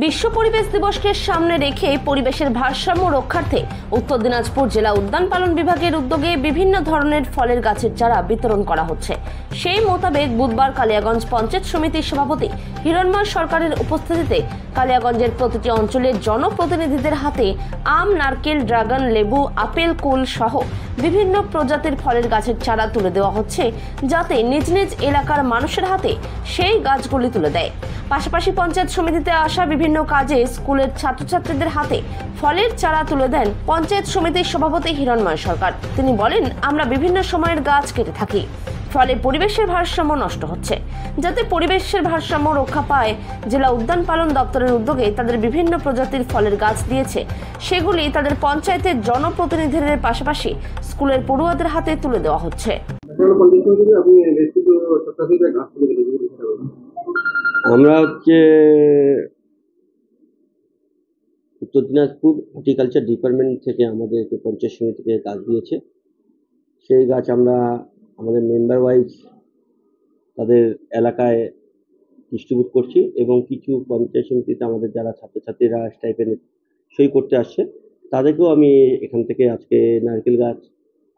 বিশ্ব পরিবেশ দিবসকে সামনে রেখে পরিবেশের ভারসাম্য রক্ষার্থে উত্তর দিনাজপুর জেলা উদ্যান পালন বিভাগের উদ্যোগে বিভিন্ন ধরনের ফলের গাছের চারা বিতরণ করা হচ্ছে। সেই মোতাবেক বুধবার কালিয়াগঞ্জ পঞ্চায়েত সমিতির সভাপতি হিরণময় সরকারের উপস্থিতিতে কালিয়াগঞ্জের প্রতিটি অঞ্চলের জনপ্রতিনিধিদের হাতে আম, নারকেল, ড্রাগন, লেবু, আপেল, কুল সহ বিভিন্ন প্রজাতির ফলের গাছের চারা তুলে দেওয়া হচ্ছে, যাতে নিজ নিজ এলাকার মানুষের হাতে সেই গাছগুলি তুলে দেয়। পাশাপাশি পঞ্চায়েত সমিতিতে আসা বিভিন্ন কাজে স্কুলের ছাত্রছাত্রীদের হাতে ফলের চারা তুলে দেন পঞ্চায়েত সমিতির সভাপতি হিরণময় সরকার। তিনি বলেন, আমরা বিভিন্ন সময়ের গাছ কেটে থাকি, ফলে পরিবেশের ভারসাম্য নষ্ট হচ্ছে। যাতে পরিবেশের ভারসাম্য রক্ষা পায়, জেলা উদ্যান পালন দপ্তরের উদ্যোগে তাদের বিভিন্ন প্রজাতির ফলের গাছ দিয়েছে। সেগুলি তাদের পঞ্চায়েতের জনপ্রতিনিধিদের পাশাপাশি স্কুলের পড়ুয়াদের হাতে তুলে দেওয়া হচ্ছে। আমরা উত্তর দিনাজপুর হর্টিকালচার ডিপার্টমেন্ট থেকে আমাদেরকে পঞ্চায়েত সমিতি থেকে গাছ দিয়েছে। সেই গাছ আমরা আমাদের মেম্বার ওয়াইজ তাদের এলাকায় ডিস্ট্রিবিউট করছি, এবং কিছু পঞ্চায়েত সমিতিতে আমাদের যারা ছাত্রছাত্রীরা স্টাইপেন্ড সই করতে আসছে তাদেরকেও আমি এখান থেকে আজকে নারকেল গাছ,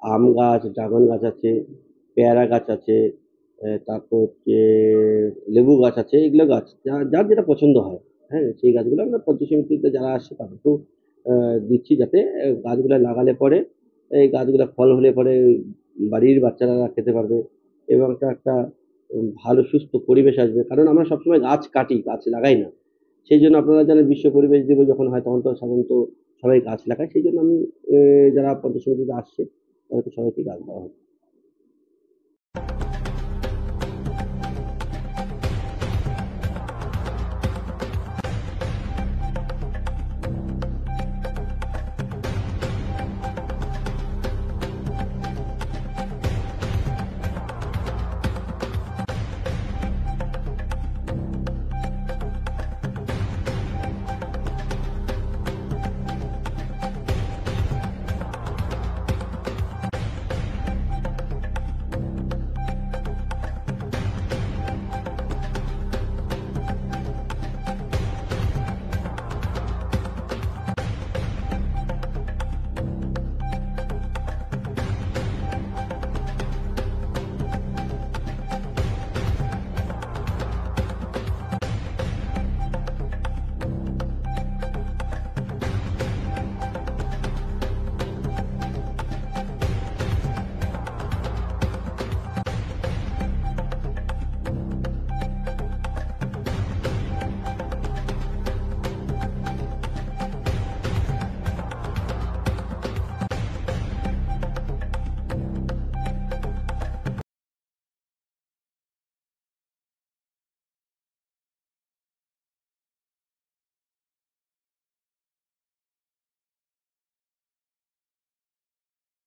আম গাছ, ড্রাগন গাছ আছে, পেয়ারা গাছ আছে, তারপর লেবু গাছ আছে, এগুলো গাছ যার যেটা পছন্দ হয়, হ্যাঁ, সেই গাছগুলো আমরা পঞ্চায়েত সমিতিতে যারা আসছে তাদেরকেও দিচ্ছি, যাতে গাছগুলো লাগালে পরে এই গাছগুলো ফল হলে পরে বাড়ির বাচ্চারা খেতে পারবে এবং একটা ভালো সুস্থ পরিবেশ আসবে। কারণ আমরা সবসময় গাছ কাটি, গাছ লাগাই না। সেই জন্য আপনারা জানেন, বিশ্ব পরিবেশ দিবস যখন হয় তখন তো সাধারণত সবাই গাছ লাগায়। সেই জন্য আমি যারা পঞ্চায়েত সমিতিতে আসছে তাদেরকে সবাইকে গাছ দেওয়া হয়।